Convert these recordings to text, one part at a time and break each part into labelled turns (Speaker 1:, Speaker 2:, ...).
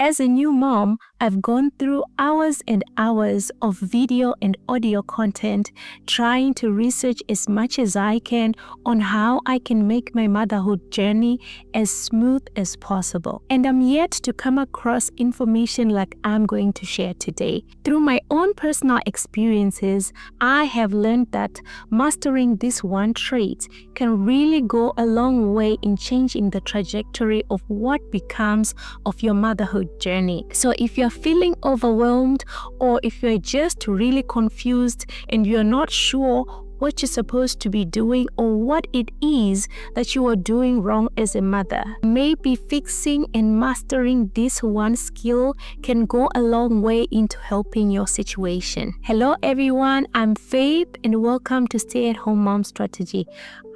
Speaker 1: As a new mom, I've gone through hours and hours of video and audio content trying to research as much as I can on how I can make my motherhood journey as smooth as possible. And I'm yet to come across information like I'm going to share today. Through my own personal experiences, I have learned that mastering this one trait can really go a long way in changing the trajectory of what becomes of your motherhood journey. So if you're feeling overwhelmed, or if you're just really confused and you're not sure what you're supposed to be doing or what it is that you are doing wrong as a mother, maybe fixing and mastering this one skill can go a long way into helping your situation. Hello everyone, I'm Faith and welcome to Stay at Home Mom Strategy.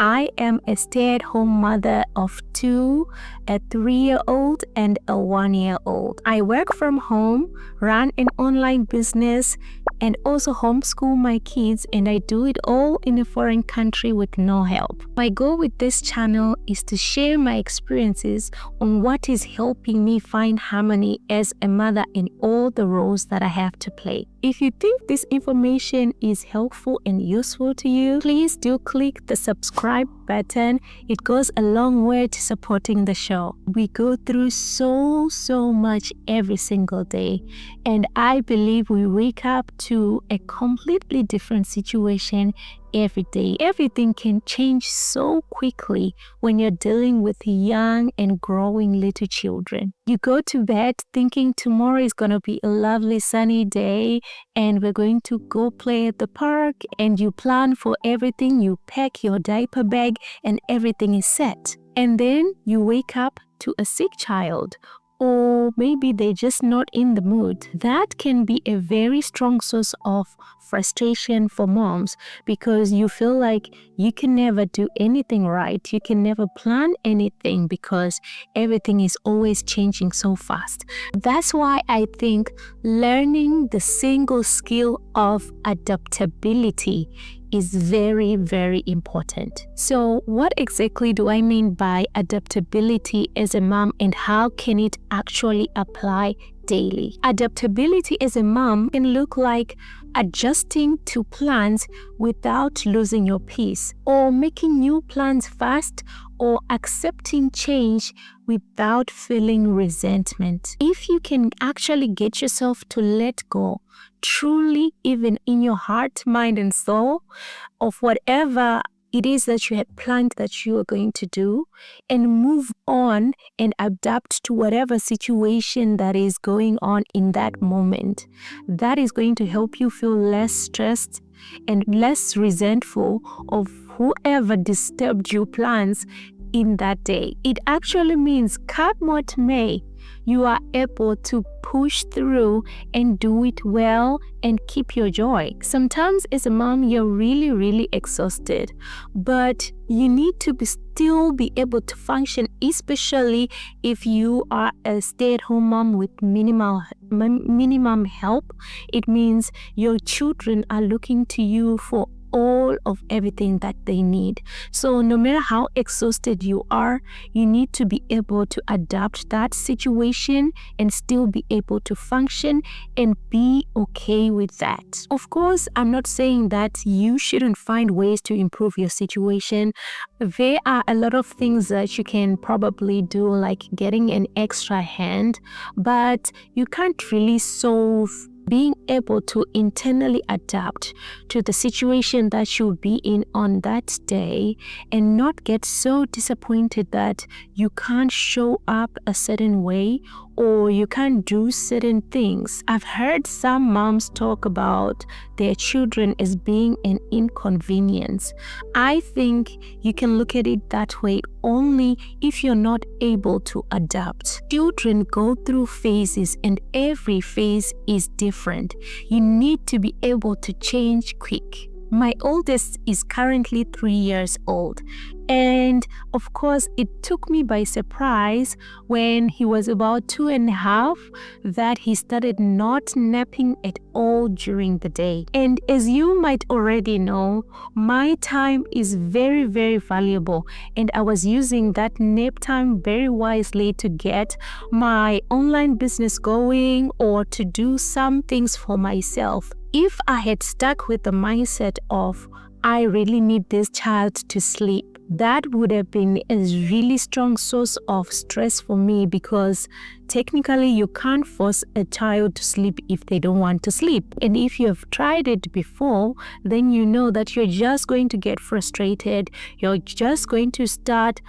Speaker 1: I am a stay-at-home mother of two, a 3-year-old and a 1-year-old. I work from home, run an online business, and also homeschool my kids, and I do it all in a foreign country with no help. My goal with this channel is to share my experiences on what is helping me find harmony as a mother in all the roles that I have to play. If you think this information is helpful and useful to you, please do click the subscribe button. It goes a long way to supporting the show. We go through so much every single day, and I believe we wake up to a completely different situation every day. Everything can change so quickly when you're dealing with young and growing little children. You go to bed thinking tomorrow is going to be a lovely sunny day and we're going to go play at the park, and you plan for everything, you pack your diaper bag and everything is set. And then you wake up to a sick child, or maybe they're just not in the mood. That can be a very strong source of frustration for moms, because you feel like you can never do anything right. You can never plan anything because everything is always changing so fast. That's why I think learning the single skill of adaptability is very important. So what exactly do I mean by adaptability as a mom, and how can it actually apply daily? Adaptability as a mom can look like adjusting to plans without losing your peace, or making new plans fast, or accepting change without feeling resentment. If you can actually get yourself to let go truly, even in your heart, mind and soul, of whatever it is that you had planned that you are going to do, and move on and adapt to whatever situation that is going on in that moment, that is going to help you feel less stressed and less resentful of whoever disturbed your plans in that day. It actually means, come what may, you are able to push through and do it well and keep your joy. Sometimes as a mom, you're really exhausted, but you need to still be able to function, especially if you are a stay-at-home mom with minimum help. It means your children are looking to you for all of everything that they need. So no matter how exhausted you are, you need to be able to adapt that situation and still be able to function and be okay with that. Of course, I'm not saying that you shouldn't find ways to improve your situation. There are a lot of things that you can probably do, like getting an extra hand, but you can't really solve being able to internally adapt to the situation that you'll be in on that day, and not get so disappointed that you can't show up a certain way or you can't do certain things. I've heard some moms talk about their children as being an inconvenience. I think you can look at it that way only if you're not able to adapt. Children go through phases, and every phase is different. You need to be able to change quick. My oldest is currently 3 years old. And of course, it took me by surprise when he was about 2.5 that he started not napping at all during the day. And as you might already know, my time is very, very valuable. And I was using that nap time very wisely to get my online business going or to do some things for myself. If I had stuck with the mindset of, I really need this child to sleep, that would have been a really strong source of stress for me, because technically you can't force a child to sleep if they don't want to sleep. And if you have tried it before, then you know that you're just going to get frustrated. You're just going to start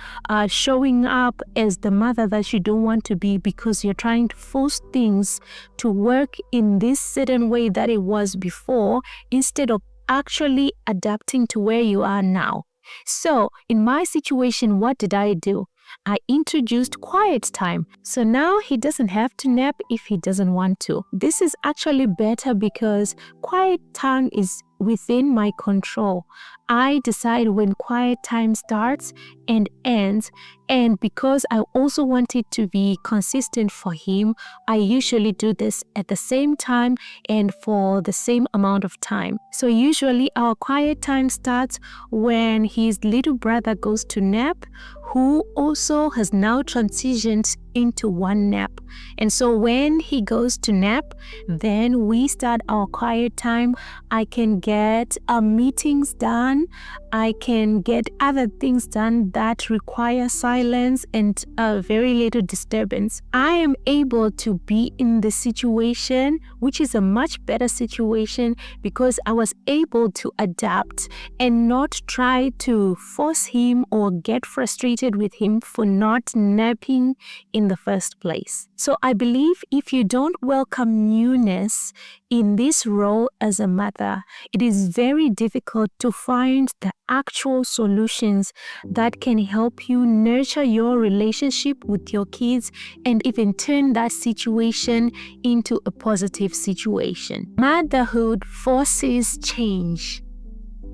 Speaker 1: showing up as the mother that you don't want to be, because you're trying to force things to work in this certain way that it was before, instead of actually adapting to where you are now. So in my situation, what did I do? I introduced quiet time. So now he doesn't have to nap if he doesn't want to. This is actually better because quiet time is within my control. I decide when quiet time starts and ends, and because I also want it to be consistent for him, I usually do this at the same time and for the same amount of time. So usually our quiet time starts when his little brother goes to nap, who also has now transitioned into one nap. And so when he goes to nap, then we start our quiet time. I can get our meetings done. I can get other things done that require silence and very little disturbance. I am able to be in the situation, which is a much better situation, because I was able to adapt and not try to force him or get frustrated with him for not napping in the first place. So I believe if you don't welcome newness in this role as a mother, it is very difficult to find the actual solutions that can help you nurture your relationship with your kids and even turn that situation into a positive situation. Motherhood forces change,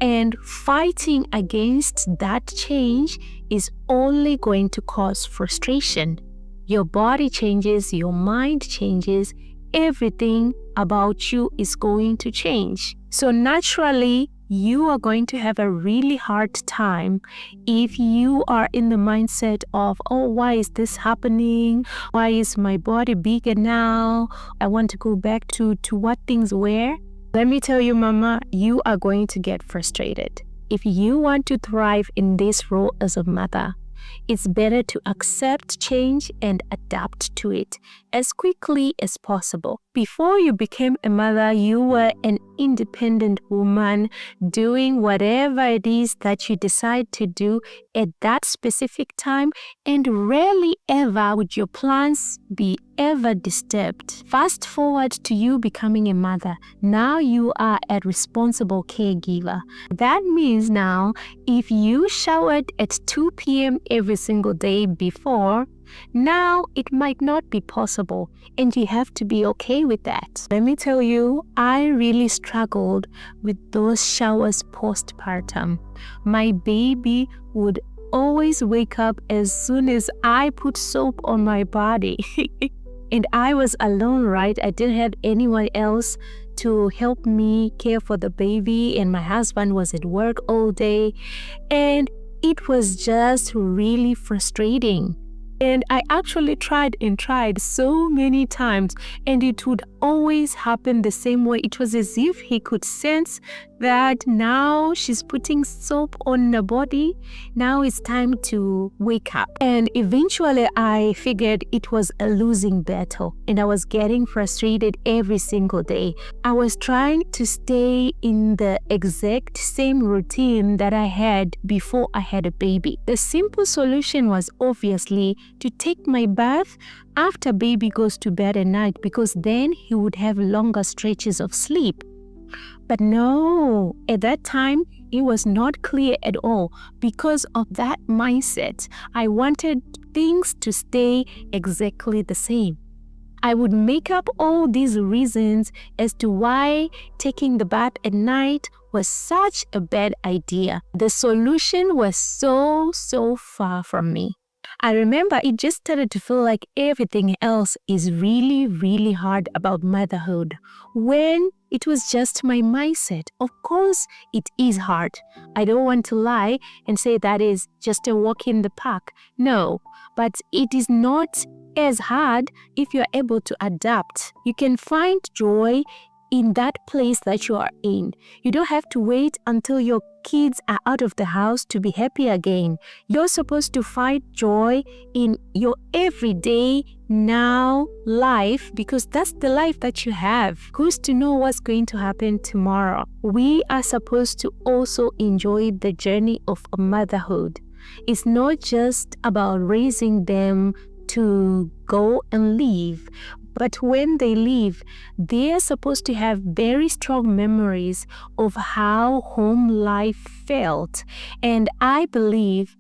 Speaker 1: and fighting against that change is only going to cause frustration. Your body changes, your mind changes, everything about you is going to change. So naturally, you are going to have a really hard time if you are in the mindset of, oh, why is this happening? Why is my body bigger now? I want to go back to what things were. Let me tell you, Mama, you are going to get frustrated. If you want to thrive in this role as a mother, it's better to accept change and adapt to it as quickly as possible. Before you became a mother, you were an independent woman doing whatever it is that you decide to do at that specific time, and rarely ever would your plans be ever disturbed. Fast forward to you becoming a mother. Now you are a responsible caregiver. That means now if you showered at 2 p.m. every single day before, now it might not be possible, and you have to be okay with that. Let me tell you, I really struggled with those showers postpartum. My baby would always wake up as soon as I put soap on my body. And I was alone, right? I didn't have anyone else to help me care for the baby, and my husband was at work all day, and it was just really frustrating. And I actually tried so many times, and it would always happen the same way. It was as if he could sense that now she's putting soap on her body. Now it's time to wake up. And eventually I figured it was a losing battle, and I was getting frustrated every single day. I was trying to stay in the exact same routine that I had before I had a baby. The simple solution was obviously to take my bath after baby goes to bed at night, because then he would have longer stretches of sleep. But no, at that time, it was not clear at all. Because of that mindset, I wanted things to stay exactly the same. I would make up all these reasons as to why taking the bath at night was such a bad idea. The solution was so far from me. I remember it just started to feel like everything else is really hard about motherhood, when it was just my mindset. Of course, it is hard. I don't want to lie and say that is just a walk in the park. No, but it is not as hard if you're able to adapt. You can find joy in that place that you are in. You don't have to wait until your kids are out of the house to be happy again. You're supposed to find joy in your everyday now life, because that's the life that you have. Who's to know what's going to happen tomorrow? We are supposed to also enjoy the journey of motherhood. It's not just about raising them to go and leave, but when they leave, they're supposed to have very strong memories of how home life felt. And I believe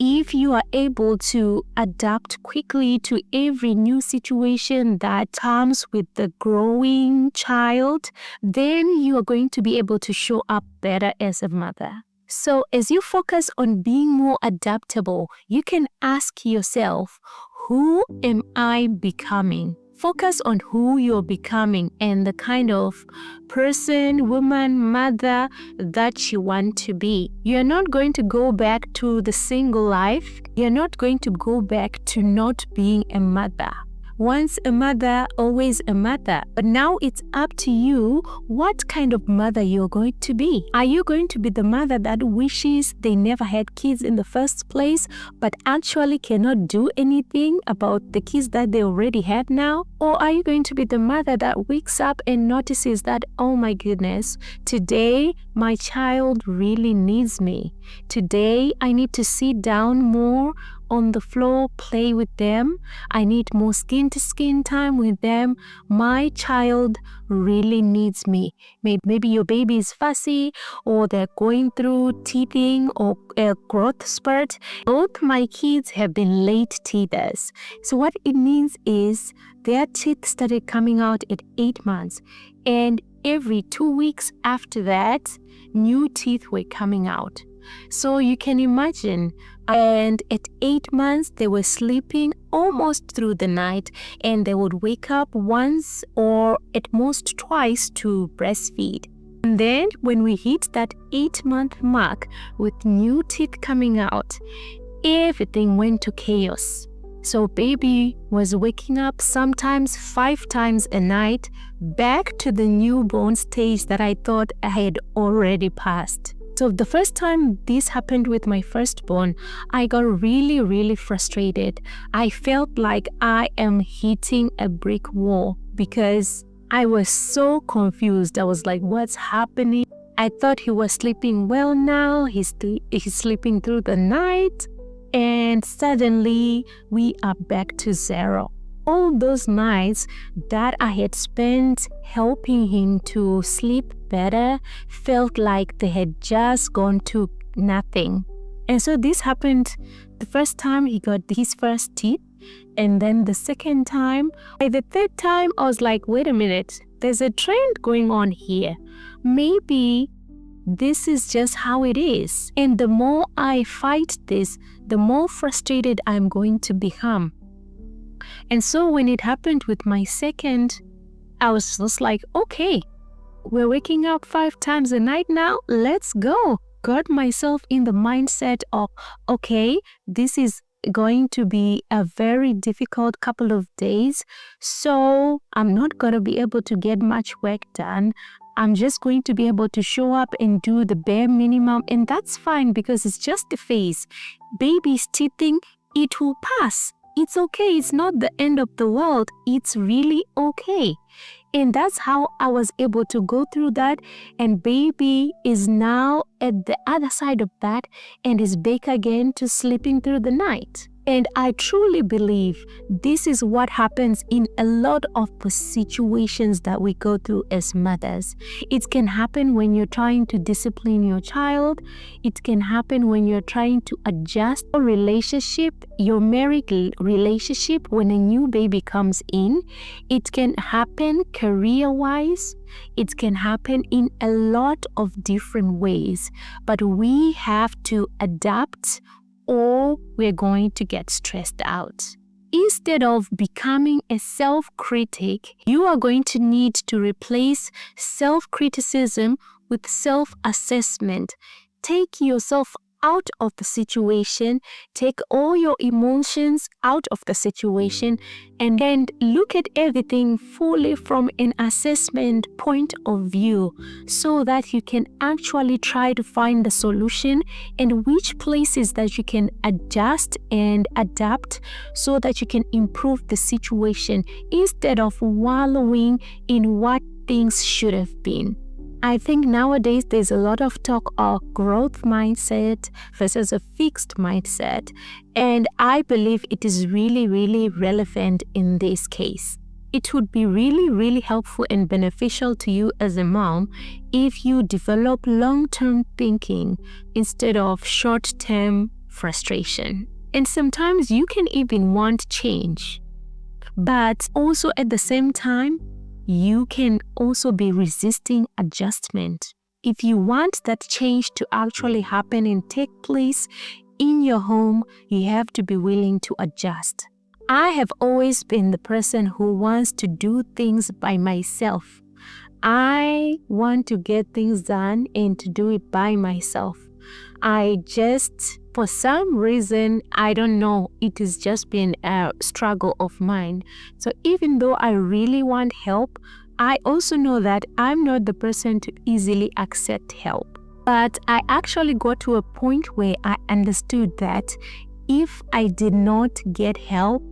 Speaker 1: if you are able to adapt quickly to every new situation that comes with the growing child, then you are going to be able to show up better as a mother. So as you focus on being more adaptable, you can ask yourself, who am I becoming? Focus on who you're becoming and the kind of person, woman, mother that you want to be. You're not going to go back to the single life. You're not going to go back to not being a mother. Once a mother, always a mother. But now it's up to you what kind of mother you're going to be. Are you going to be the mother that wishes they never had kids in the first place, but actually cannot do anything about the kids that they already had now? Or are you going to be the mother that wakes up and notices that, oh my goodness, today my child really needs me. Today I need to sit down more on the floor, play with them. I need more skin-to-skin time with them. My child really needs me. Maybe your baby is fussy, or they're going through teething or a growth spurt. Both my kids have been late teethers. So what it means is their teeth started coming out at 8 months. And every 2 weeks after that, new teeth were coming out. So you can imagine, and at 8 months, they were sleeping almost through the night, and they would wake up once or at most twice to breastfeed. And then when we hit that 8-month mark with new teeth coming out, everything went to chaos. So baby was waking up sometimes 5 times a night, back to the newborn stage that I thought I had already passed. So the first time this happened with my firstborn, I got really frustrated. I felt like I am hitting a brick wall because I was so confused. I was like, what's happening? I thought he was sleeping well now. He's sleeping through the night. And suddenly we are back to zero. All those nights that I had spent helping him to sleep better felt like they had just gone to nothing. And so this happened the first time he got his first teeth, and then the second time. By the third time, I was like, wait a minute, there's a trend going on here. Maybe this is just how it is. And the more I fight this, the more frustrated I'm going to become. And so when it happened with my second, I was just like, okay, we're waking up 5 times a night now. Let's go. Got myself in the mindset of, okay, this is going to be a very difficult couple of days. So I'm not going to be able to get much work done. I'm just going to be able to show up and do the bare minimum. And that's fine because it's just a phase. Baby's teething, it will pass. It's okay. It's not the end of the world. It's really okay. And that's how I was able to go through that. And baby is now at the other side of that and is back again to sleeping through the night. And I truly believe this is what happens in a lot of the situations that we go through as mothers. It can happen when you're trying to discipline your child. It can happen when you're trying to adjust a relationship, your married relationship, when a new baby comes in. It can happen career-wise. It can happen in a lot of different ways. But we have to adapt, or we're going to get stressed out. Instead of becoming a self-critic, you are going to need to replace self-criticism with self-assessment. Take yourself out of the situation, take all your emotions out of the situation, and then look at everything fully from an assessment point of view, so that you can actually try to find the solution and which places that you can adjust and adapt so that you can improve the situation instead of wallowing in what things should have been. I think nowadays there's a lot of talk of growth mindset versus a fixed mindset, and I believe it is really, really relevant in this case. It would be really, really helpful and beneficial to you as a mom if you develop long-term thinking instead of short-term frustration. And sometimes you can even want change, but also at the same time, you can also be resisting adjustment. If you want that change to actually happen and take place in your home, you have to be willing to adjust. I have always been the person who wants to do things by myself. I want to get things done and to do it by myself. For some reason, I don't know, it has just been a struggle of mine. So even though I really want help, I also know that I'm not the person to easily accept help. But I actually got to a point where I understood that if I did not get help,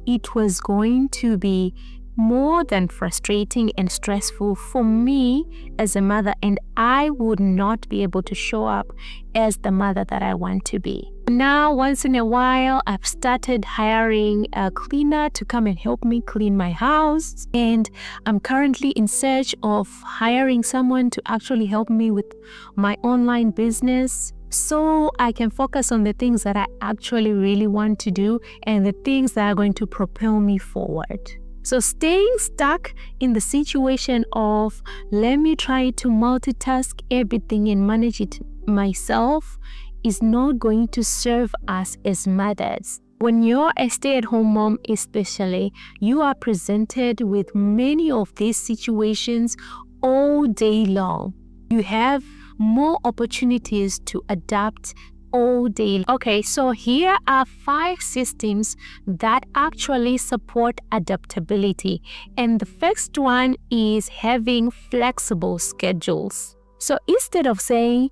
Speaker 1: it was going to be more than frustrating and stressful for me as a mother, and I would not be able to show up as the mother that I want to be. Now, once in a while, I've started hiring a cleaner to come and help me clean my house, and I'm currently in search of hiring someone to actually help me with my online business, so I can focus on the things that I actually really want to do and the things that are going to propel me forward. So staying stuck in the situation of let me try to multitask everything and manage it myself is not going to serve us as mothers. When you're a stay-at-home mom especially, you are presented with many of these situations all day long. You have more opportunities to adapt all day. Okay, so here are 5 systems that actually support adaptability. And the first one is having flexible schedules. So instead of saying,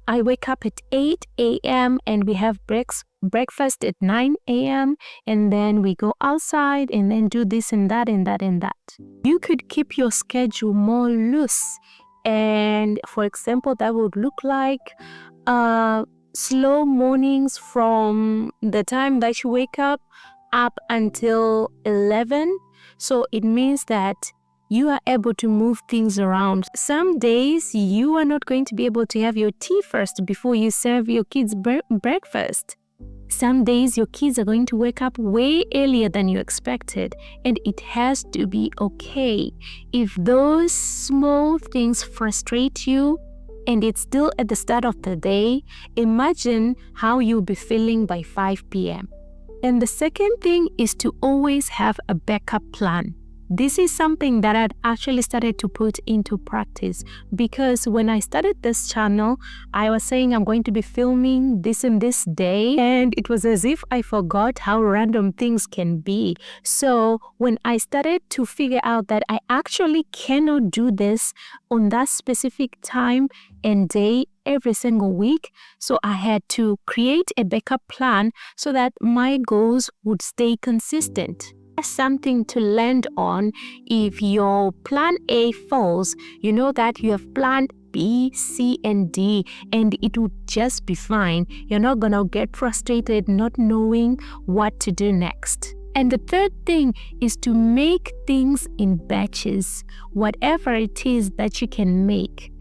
Speaker 1: I wake up at 8 a.m. and we have breakfast at 9 a.m. and then we go outside and then do this and that and that and that. You could keep your schedule more loose. And for example, that would look like slow mornings from the time that you wake up until 11. So it means that you are able to move things around. Some days you are not going to be able to have your tea first before you serve your kids breakfast. Some days your kids are going to wake up way earlier than you expected, and it has to be okay. If those small things frustrate you, and it's still at the start of the day, imagine how you'll be feeling by 5 p.m. And the second thing is to always have a backup plan. This is something that I'd actually started to put into practice, because when I started this channel, I was saying I'm going to be filming this and this day, and it was as if I forgot how random things can be. So when I started to figure out that I actually cannot do this on that specific time and day every single week, so I had to create a backup plan so that my goals would stay consistent. Something to land on. If your plan A falls, you know that you have planned B, C, and D, and it will just be fine. You're not gonna get frustrated not knowing what to do next. And the third thing is to make things in batches. Whatever it is that you can make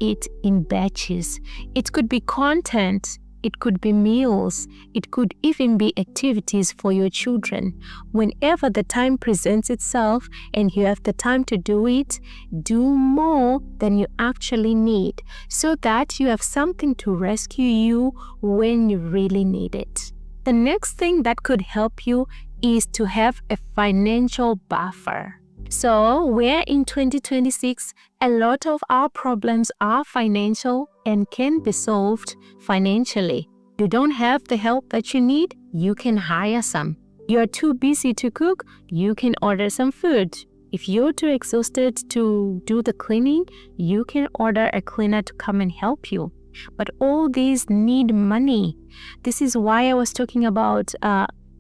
Speaker 1: it in batches. It could be content, it could be meals, it could even be activities for your children. Whenever the time presents itself and you have the time to do it, do more than you actually need so that you have something to rescue you when you really need it. The next thing that could help you is to have a financial buffer. So we're in 2026, a lot of our problems are financial and can be solved financially. You don't have the help that you need, you can hire some. You're too busy to cook, you can order some food. If you're too exhausted to do the cleaning, you can order a cleaner to come and help you. But all these need money. This is why I was talking about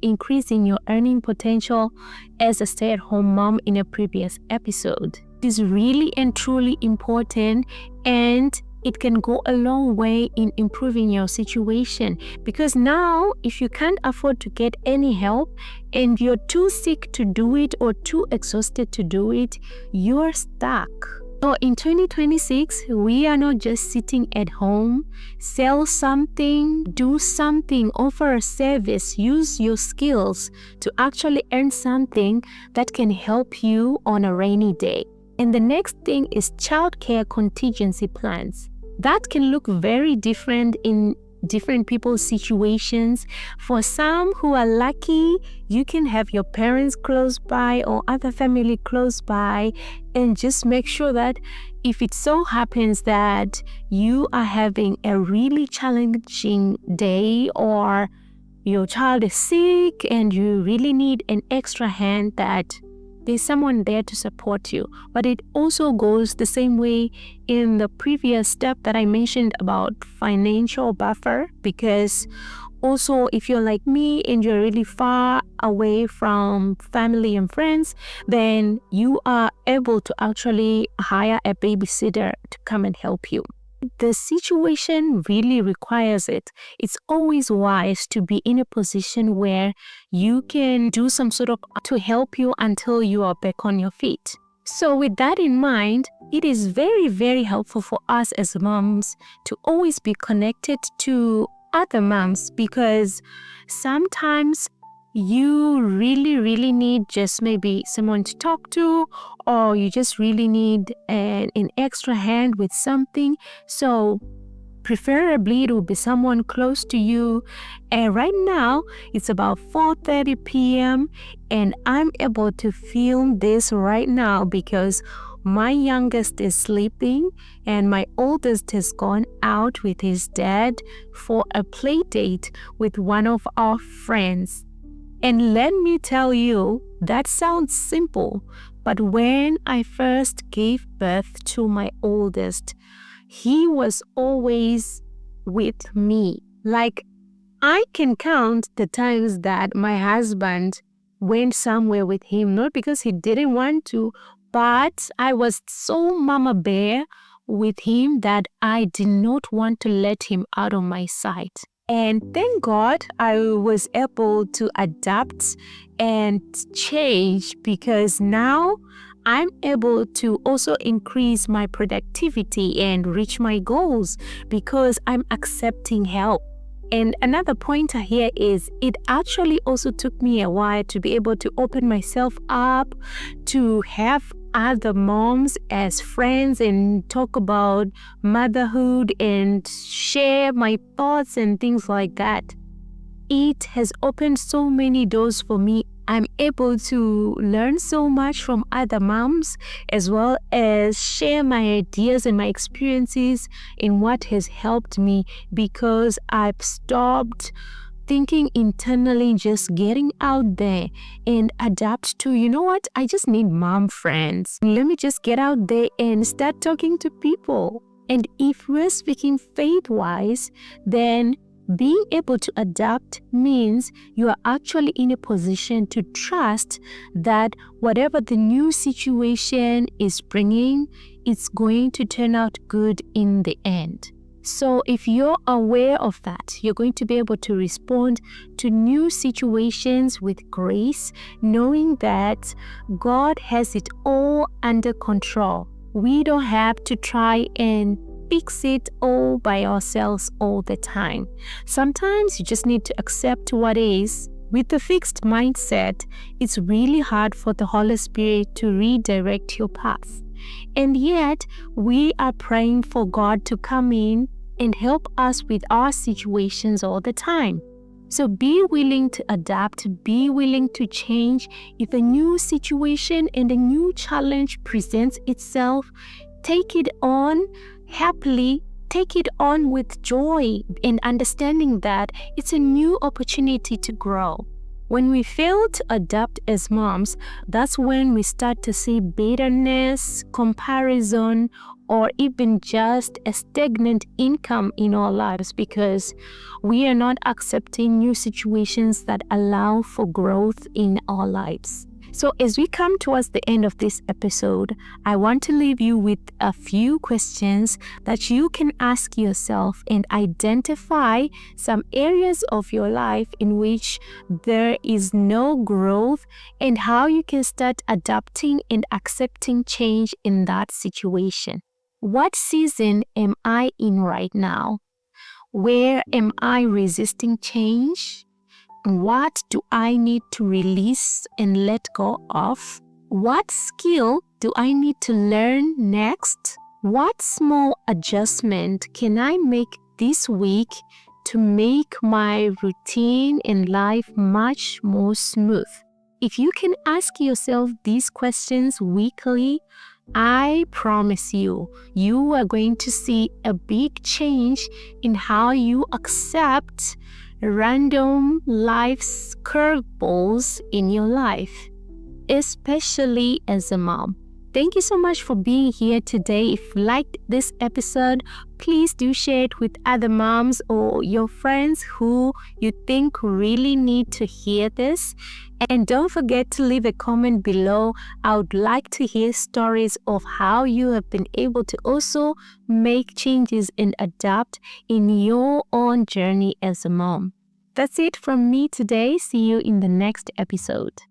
Speaker 1: increasing your earning potential as a stay-at-home mom in a previous episode. It is really and truly important, and it can go a long way in improving your situation, because now if you can't afford to get any help and you're too sick to do it or too exhausted to do it, you're stuck. So in 2026, we are not just sitting at home. Sell something, do something, offer a service, use your skills to actually earn something that can help you on a rainy day. And the next thing is childcare contingency plans. That can look very different in different people's situations. For some who are lucky, you can have your parents close by or other family close by, and just make sure that if it so happens that you are having a really challenging day or your child is sick and you really need an extra hand, that there's someone there to support you. But it also goes the same way in the previous step that I mentioned about financial buffer, because also if you're like me and you're really far away from family and friends, then you are able to actually hire a babysitter to come and help you. The situation really requires it. It's always wise to be in a position where you can do some sort of to help you until you are back on your feet. So with that in mind, it is very, very helpful for us as moms to always be connected to other moms, because sometimes you really need just maybe someone to talk to, or you just really need an extra hand with something. So preferably it will be someone close to you. And right now it's about 4:30 p.m. and I'm able to film this right now because my youngest is sleeping and my oldest has gone out with his dad for a play date with one of our friends. And let me tell you, that sounds simple, but when I first gave birth to my oldest, he was always with me. Like, I can count the times that my husband went somewhere with him, not because he didn't want to, but I was so mama bear with him that I did not want to let him out of my sight. And thank God I was able to adapt and change, because now I'm able to also increase my productivity and reach my goals because I'm accepting help. And another pointer here is it actually also took me a while to be able to open myself up, to have other moms as friends and talk about motherhood and share my thoughts and things like that. It has opened so many doors for me. I'm able to learn so much from other moms, as well as share my ideas and my experiences in what has helped me, because I've stopped thinking internally, just getting out there and adapt to, you know what, I just need mom friends. Let me just get out there and start talking to people. And if we're speaking faith-wise, then Being able to adapt means you are actually in a position to trust that whatever the new situation is bringing, it's going to turn out good in the end. So if you're aware of that, you're going to be able to respond to new situations with grace, knowing that God has it all under control. We don't have to try and fix it all by ourselves all the time. Sometimes you just need to accept what is. With a fixed mindset, it's really hard for the Holy Spirit to redirect your path. And yet, we are praying for God to come in and help us with our situations all the time. So be willing to adapt, be willing to change. If a new situation and a new challenge presents itself, take it on happily, take it on with joy and understanding that it's a new opportunity to grow. When we fail to adapt as moms, that's when we start to see bitterness, comparison, or even just a stagnant income in our lives because we are not accepting new situations that allow for growth in our lives. So as we come towards the end of this episode, I want to leave you with a few questions that you can ask yourself and identify some areas of your life in which there is no growth and how you can start adapting and accepting change in that situation. What season am I in right now? Where am I resisting change? What do I need to release and let go of? What skill do I need to learn next? What small adjustment can I make this week to make my routine and life much more smooth? If you can ask yourself these questions weekly, I promise you, you are going to see a big change in how you accept random life's curveballs in your life, especially as a mom. Thank you so much for being here today. If you liked this episode, please do share it with other moms or your friends who you think really need to hear this. And don't forget to leave a comment below. I would like to hear stories of how you have been able to also make changes and adapt in your own journey as a mom. That's it from me today. See you in the next episode.